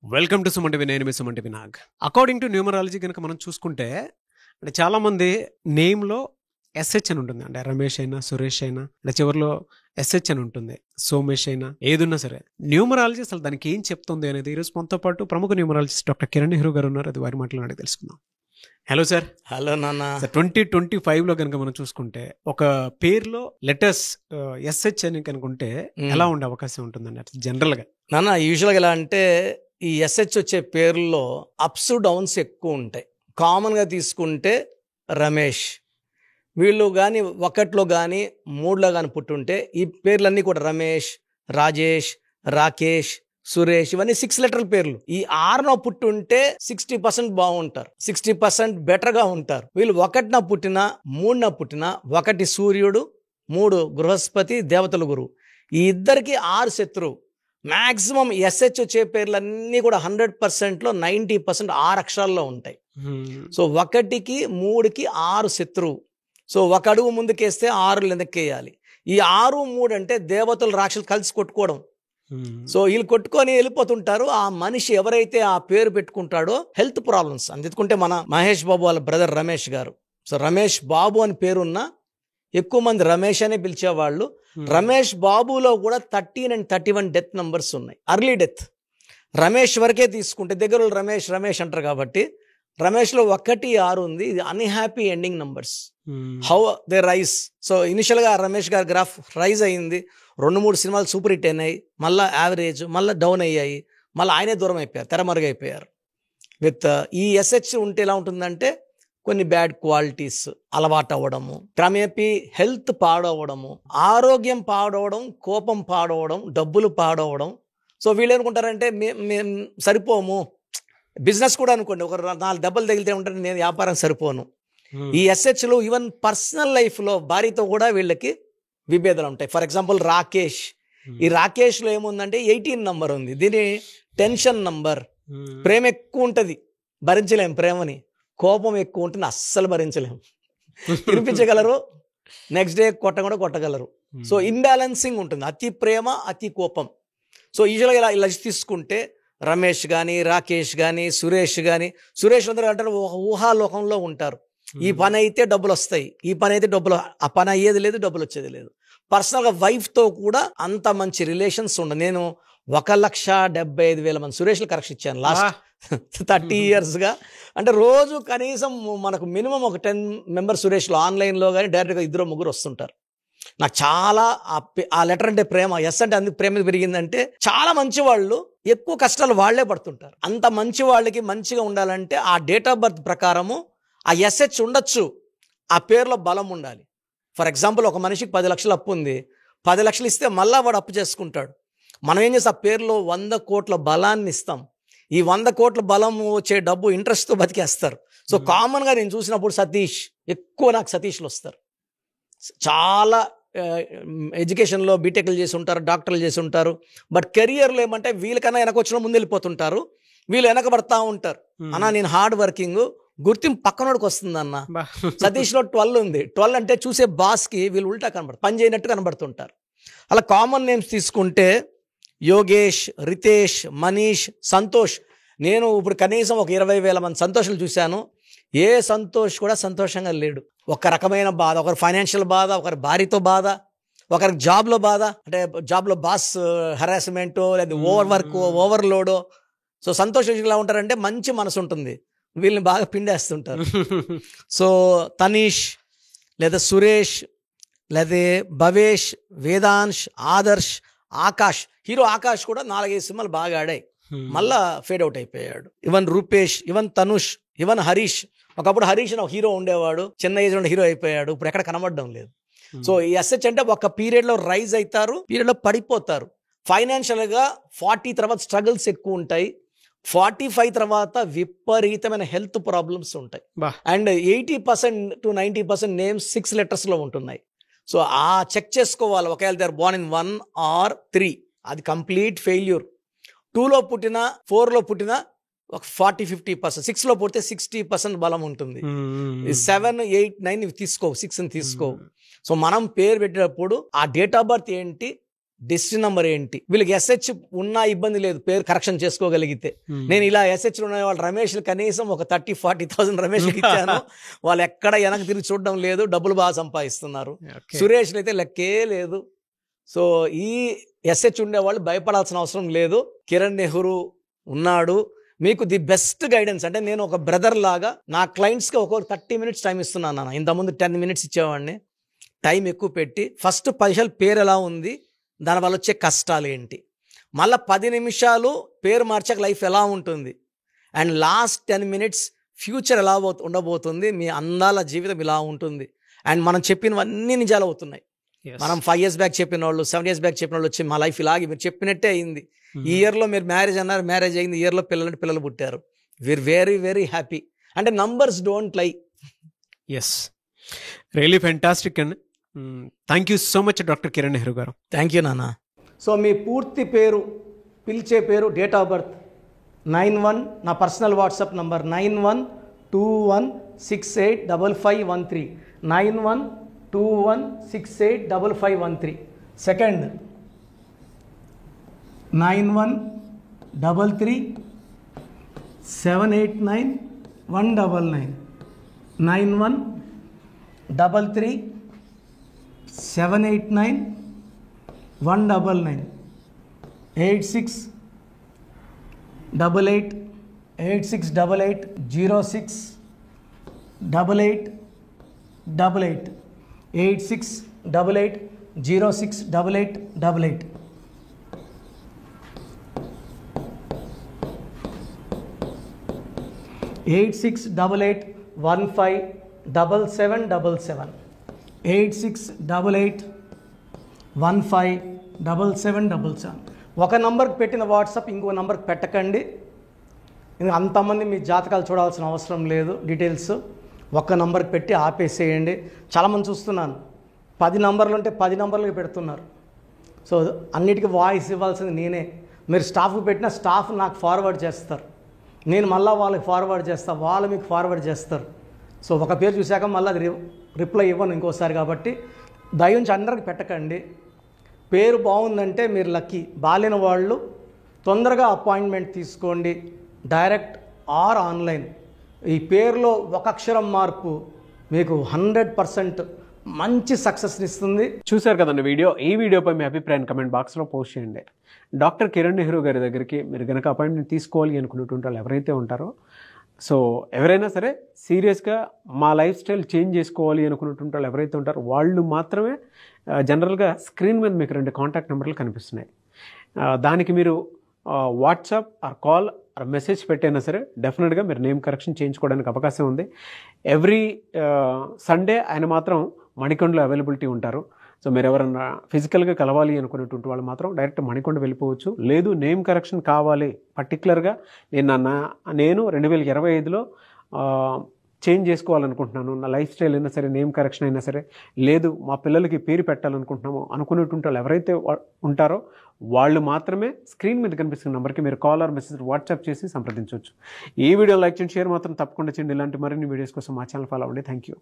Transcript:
Welcome to Suman TV. నేను మీ Suman TV Nag. According to numerology కనుక మనం చూసుకుంటే అంటే చాలామంది నేమ్లో ఎస్హెచ్ అని ఉంటుంది. అంటే రమేష్ అయినా సురేష్ అయినా అంటే చివరిలో ఎస్హెచ్ అని ఉంటుంది. సోమేష్ అయినా ఏదున్నా సరే న్యూమరాలజీ అసలు దానికి ఏం చెప్తుంది అనేది ఈరోజు మనతో పాటు ప్రముఖ న్యూమరాలజిస్ట్ డాక్టర్ కిరణ్ నెహ్రూ గారు ఉన్నారు. అది వారి మాటలు అడిగి తెలుసుకుందాం. Hello sir. హలో నాన్న. 2025లో కనుక మనం చూసుకుంటే ఒక పేరులో లెటర్స్ ఎస్హెచ్ అని కనుకుంటే ఎలా ఉండే అవకాశం ఉంటుందండి జనరల్ గా? నాన్న యూజువల్గా ఎలా అంటే ఈ ఎస్హెచ్ వచ్చే పేర్లలో అప్స్ డౌన్స్ ఎక్కువ ఉంటాయి. కామన్గా తీసుకుంటే రమేష్, వీళ్ళు కానీ ఒకటిలో కానీ మూడులో కానీ పుట్టుంటే ఈ పేర్లన్నీ కూడా రమేష్, రాజేష్, రాకేష్, సురేష్ ఇవన్నీ 6 లెటర్ల పేర్లు. ఈ 6నో పుట్టుంటే 60% బాగుంటారు, 60% బెటర్గా ఉంటారు. వీళ్ళు 1న పుట్టినా 3న పుట్టినా, 1 సూర్యుడు, 3 బృహస్పతి దేవతల గురువు, ఈ ఇద్దరికి 6 శత్రువు. మ్యాక్సిమం ఎస్హెచ్ వచ్చే పేర్లన్నీ కూడా 100%లో 90% 6 అక్షరాల్లో ఉంటాయి. సో 1కి 3కి 6 శత్రువు. సో 1 అడుగు ముందుకేస్తే 6 వెనక్కేయాలి. ఈ 6, 3 అంటే దేవతలు రాక్షసులు కలిసి కొట్టుకోవడం. సో వీళ్ళు కొట్టుకొని వెళ్ళిపోతుంటారు. ఆ మనిషి ఎవరైతే ఆ పేరు పెట్టుకుంటాడో హెల్త్ ప్రాబ్లమ్స్ అందుకుంటే మన మహేష్ బాబు వాళ్ళ బ్రదర్ రమేష్ గారు. సో రమేష్ బాబు అని పేరున్నా ఎక్కువ మంది రమేష్ అనే పిలిచేవాళ్ళు. రమేష్ బాబులో కూడా 13 and 31 డెత్ నంబర్స్ ఉన్నాయి. Early death. రమేష్ వరకే తీసుకుంటే దగ్గర రమేష్ రమేష్ అంటారు కాబట్టి రమేష్లో 1, 6 ఉంది. ఇది unhappy ending numbers. How they rise. So ఇనిషియల్గా రమేష్ గారి గ్రాఫ్ రైజ్ అయ్యింది. 2-3 సినిమాలు సూపర్ హిట్ అయినాయి, మళ్ళీ యావరేజ్, మళ్ళీ డౌన్ అయ్యాయి, మళ్ళీ ఆయనే దూరం అయిపోయారు, తెరమరుగైపోయారు. విత్ ఈ ఎస్హెచ్ ఉంటే ఎలా ఉంటుందంటే కొన్ని బ్యాడ్ క్వాలిటీస్ అలవాటు అవ్వడము, క్రమేపీ హెల్త్ పాడవడము, ఆరోగ్యం పాడవడం, కోపం పాడవడం, డబ్బులు పాడవడం. సో వీళ్ళు ఏమనుకుంటారంటే మేము సరిపోము. బిజినెస్ కూడా అనుకోండి, ఒక 4 దెబ్బలు తగిలితే ఉంటారు, నేను వ్యాపారం సరిపోను. ఈ ఎస్హెచ్లు ఈవెన్ పర్సనల్ లైఫ్లో భార్యతో కూడా వీళ్ళకి విభేదాలు ఉంటాయి. For example Rakesh. ఈ రాకేష్లో ఏముందంటే 18 నంబర్ ఉంది. దీని టెన్షన్ నంబర్. ప్రేమ ఎక్కువ ఉంటుంది, భరించలేం ప్రేమని. కోపం ఎక్కువ ఉంటుంది, అస్సలు భరించలేము. తినిపించగలరు, నెక్స్ట్ డే కూడా కొట్టగలరు. సో ఇంబ్యాలెన్సింగ్ ఉంటుంది, అతి ప్రేమ అతి కోపం. సో యూజువల్గా ఇలా తీసుకుంటే రమేష్ కానీ, రాకేష్ కానీ, సురేష్ కానీ, సురేష్ అందరూ అంటారు ఊహాలోకంలో ఉంటారు. ఈ పని అయితే డబ్బులు వస్తాయి, ఈ పని అయితే డబ్బులు, ఆ పని అయ్యేది లేదు, డబ్బులు వచ్చేది లేదు. పర్సనల్గా వైఫ్తో కూడా అంత మంచి రిలేషన్స్ ఉండవు. నేను 1,75,000 మంది సురేష్లు కరెక్షన్ ఇచ్చాను లాస్ట్ 30 yearsగా. అంటే రోజు కనీసం మనకు మినిమం ఒక 10 మెంబర్స్ సురేష్లో ఆన్లైన్లో కానీ డైరెక్ట్గా 2-3 వస్తుంటారు. నాకు చాలా ఆ లెటర్ అంటే ప్రేమ. ఎస్ అంటే అందుకు ప్రేమ పెరిగిందంటే చాలా మంచి వాళ్ళు ఎక్కువ కష్టాలు వాళ్లే పడుతుంటారు. అంత మంచి వాళ్ళకి మంచిగా ఉండాలంటే ఆ డేట్ ఆఫ్ బర్త్ ప్రకారము ఆ ఎస్హెచ్ ఉండొచ్చు, ఆ పేరులో బలం ఉండాలి. ఫర్ ఎగ్జాంపుల్ ఒక మనిషికి 10 లక్షలు అప్పు ఉంది, 10 లక్షలు ఇస్తే మళ్ళా వాడు అప్పు చేసుకుంటాడు. మనం ఏం చేస్తాం, ఆ పేరులో 100 కోట్ల బలాన్ని ఇస్తాం. ఈ 100 కోట్ల బలం వచ్చే డబ్బు ఇంట్రెస్ట్తో బతికేస్తారు. సో కామన్గా నేను చూసినప్పుడు సతీష్, ఎక్కువ నాకు సతీష్లు వస్తారు. చాలా ఎడ్యుకేషన్లో బీటెక్లు చేసి ఉంటారు, డాక్టర్లు చేసి ఉంటారు. బట్ కెరియర్లో ఏమంటే వీళ్ళకన్నా వెనక వచ్చిన ముందు వెళ్ళిపోతుంటారు, వీళ్ళు వెనకబడతా ఉంటారు. అన్నా నేను హార్డ్ వర్కింగ్, గుర్తింపు పక్కనోడికి వస్తుంది అన్న. సతీష్లో 12 ఉంది. 12 అంటే చూసే బాస్కి వీళ్ళు ఉల్టా కనబడతారు, పని చేయనట్టు కనబడుతుంటారు. అలా కామన్ నేమ్స్ తీసుకుంటే యోగేష్, రితేష్, మనీష్, సంతోష్. నేను ఇప్పుడు కనీసం ఒక 20,000 మంది సంతోషాలు చూశాను. ఏ సంతోష్ కూడా సంతోషంగా లేడు. ఒక రకమైన బాధ, ఒకరి ఫైనాన్షియల్ బాధ, ఒకరి భార్యతో బాధ, ఒకరికి జాబ్లో బాధ, అంటే జాబ్లో బాస్ హెరాస్మెంటో లేదా ఓవర్ వర్క్, ఓవర్లోడో. సో సంతోష్ ఎలా ఉంటారంటే మంచి మనసు ఉంటుంది, వీళ్ళని బాగా పిండేస్తుంటారు. సో తనీష్ లేదా సురేష్ లేదా భవేష్, వేదాంశ్, ఆదర్శ్, ఆకాష్. హీరో ఆకాష్ కూడా 4-5 సినిమాలు బాగా ఆడాయి, మళ్ళా ఫేడ్ అవుట్ అయిపోయాడు. Even Rupesh, even Tanush, even Harish. ఒకప్పుడు హరీష్ అని ఒక హీరో ఉండేవాడు, చిన్న ఏజ్ లో హీరో అయిపోయాడు, ఇప్పుడు ఎక్కడ కనబడడం లేదు. సో ఈ ఎస్హెచ్ అంటే ఒక పీరియడ్లో రైజ్ అవుతారు, పీరియడ్లో పడిపోతారు. ఫైనాన్షియల్గా 40 తర్వాత స్ట్రగుల్స్ ఎక్కువ ఉంటాయి, 45 తర్వాత విపరీతమైన హెల్త్ ప్రాబ్లమ్స్ ఉంటాయి. అండ్ 80% to 90% నేమ్స్ 6 లెటర్స్లో ఉంటున్నాయి. సో ఆ చెక్ చేసుకోవాలి. ఒకవేళ they are born in 1 or 3, అది కంప్లీట్ ఫెయిల్యూర్. 2లో పుట్టినా 4లో పుట్టినా ఒక 40-50%, 6లో పుడితే 60% బలం ఉంటుంది. 7, 8, 9 తీసుకో, 6 తీసుకో. సో మనం పేరు పెట్టేటప్పుడు ఆ డేట్ ఆఫ్ బర్త్ ఏంటి, డెస్టినీ నెంబర్ ఏంటి, వీళ్ళకి ఎస్హెచ్ ఉన్నా ఇబ్బంది లేదు పేరు కరెక్షన్ చేసుకోగలిగితే. నేను ఇలా ఎస్హెచ్ ఉన్న వాళ్ళు రమేష్ కనీసం ఒక 30,000-40,000 రమేష్కి ఇచ్చాను. వాళ్ళు ఎక్కడ వెనక్కి తిరిగి చూడడం లేదు, డబ్బులు బాగా సంపాదిస్తున్నారు. సురేష్ అయితే లెక్కే లేదు. సో ఈ ఎస్హెచ్ ఉండేవాళ్ళు భయపడాల్సిన అవసరం లేదు. కిరణ్ నెహ్రూ ఉన్నాడు. మీకు ది బెస్ట్ గైడెన్స్. అంటే నేను ఒక బ్రదర్ లాగా నా క్లయింట్స్కి ఒక్కొక్క 30 minutes టైం ఇస్తున్నాను నాన్న. ఇంతకుముందు 10 minutes ఇచ్చేవాడిని. టైం ఎక్కువ పెట్టి ఫస్ట్ 10 నిమిషాలు పేరు ఎలా ఉంది, దానివల్ల వచ్చే కష్టాలు ఏంటి, మళ్ళీ 10 నిమిషాలు పేరు మార్చాక లైఫ్ ఎలా ఉంటుంది, అండ్ లాస్ట్ 10 minutes ఫ్యూచర్ ఎలా ఉండబోతుంది, మీ అందాల జీవితం ఇలా ఉంటుంది. అండ్ మనం చెప్పినవన్నీ నిజాలు అవుతున్నాయి. మనం 5 years బ్యాక్ చెప్పిన వాళ్ళు, 7 years బ్యాక్ చెప్పిన వాళ్ళు వచ్చి మా లైఫ్ ఇలాగే మీరు చెప్పినట్టే అయింది. ఈ ఇయర్లో మీరు మ్యారేజ్ అన్నారు, మ్యారేజ్ అయింది. ఈ ఇయర్లో పిల్లలు పుట్టారు. We are very very happy. అంటే numbers don't lie. Yes, really fantastic అండి. Thank you so much doctor Kiran Nehru garu. Thank you నాన్న. సో మీ పూర్తి పేరు, పిలిచే పేరు, డేట్ ఆఫ్ బర్త్ 91, నా personal WhatsApp number 9121685513, 9121685513. Second 9133789199, 9133789199, 8688068888, 8688068888. Eight 8688157777, 8688157777. ఒక నంబర్కి పెట్టిన వాట్సాప్ ఇంకో నంబర్కి పెట్టకండి. అంతమంది మీ జాతకాలు చూడాల్సిన అవసరం లేదు. డీటెయిల్స్ ఒక్క నంబర్కి పెట్టి ఆపేసేయండి. చాలామంది చూస్తున్నాను 10 నంబర్లు ఉంటే 10 నంబర్లకి పెడుతున్నారు. సో అన్నిటికీ వాయిస్ ఇవ్వాల్సింది నేనే. మీరు స్టాఫ్కి పెట్టిన స్టాఫ్ నాకు ఫార్వర్డ్ చేస్తారు, నేను మళ్ళీ వాళ్ళకి ఫార్వర్డ్ చేస్తాను, వాళ్ళు మీకు ఫార్వర్డ్ చేస్తారు. సో ఒక పేరు చూశాక మళ్ళీ అది రిప్లై ఇవ్వను ఇంకోసారి. కాబట్టి దయించి అందరికి పెట్టకండి. పేరు బాగుందంటే మీరు లక్కీ. బాలేని వాళ్ళు తొందరగా అపాయింట్మెంట్ తీసుకోండి, డైరెక్ట్ ఆర్ ఆన్లైన్. ఈ పేరులో ఒక అక్షరం మార్పు మీకు 100% మంచి సక్సెస్ని ఇస్తుంది. చూశారు కదండి వీడియో. ఈ వీడియోపై మీ అభిప్రాయం కమెంట్ బాక్స్లో పోస్ట్ చేయండి. డాక్టర్ కిరణ్ నెహ్రూ గారి దగ్గరికి మీరు కనుక అపాయింట్మెంట్ తీసుకోవాలి అనుకునేటువంటి వాళ్ళు ఎవరైతే ఉంటారో, సో ఎవరైనా సరే సీరియస్గా మా లైఫ్ స్టైల్ చేంజ్ చేసుకోవాలి అనుకునేటువంటి వాళ్ళు ఎవరైతే ఉంటారో వాళ్ళు మాత్రమే జనరల్గా స్క్రీన్ మీద మీకు 2 కాంటాక్ట్ నెంబర్లు కనిపిస్తున్నాయి. దానికి మీరు WhatsApp or call or message పెట్టైనా సరే డెఫినెట్గా మీరు నేమ్ కరెక్షన్ చేయించుకోవడానికి అవకాశం ఉంది. ఎవ్రీ సండే ఆయన మాత్రం మణికొండలో అవైలబిలిటీ ఉంటారు. సో మీరు ఎవరన్నా ఫిజికల్గా కలవాలి అనుకునేటువంటి వాళ్ళు మాత్రం డైరెక్ట్ మణికొండ వెళ్ళిపోవచ్చు. లేదు నేమ్ కరెక్షన్ కావాలి పర్టికులర్గా నేను 2025లో చేంజ్ చేసుకోవాలనుకుంటున్నాను, నా లైఫ్ స్టైల్ అయినా సరే, నేమ్ కరెక్షన్ అయినా సరే, లేదు మా పిల్లలకి పేరు పెట్టాలనుకుంటున్నాము అనుకునేటువంటి వాళ్ళు ఎవరైతే ఉంటారో వాళ్ళు మాత్రమే స్క్రీన్ మీద కనిపిస్తున్న నెంబర్కి మీరు కాల్ ఆర్ మెసేజ్ వాట్సాప్ చేసి సంప్రదించవచ్చు. ఈ వీడియో లైక్ చేయండి, షేర్ మాత్రం తప్పకుండా చేయండి. ఇలాంటి మరిన్ని వీడియోస్ కోసం మా ఛానల్ ఫాలో అవ్వండి. Thank you.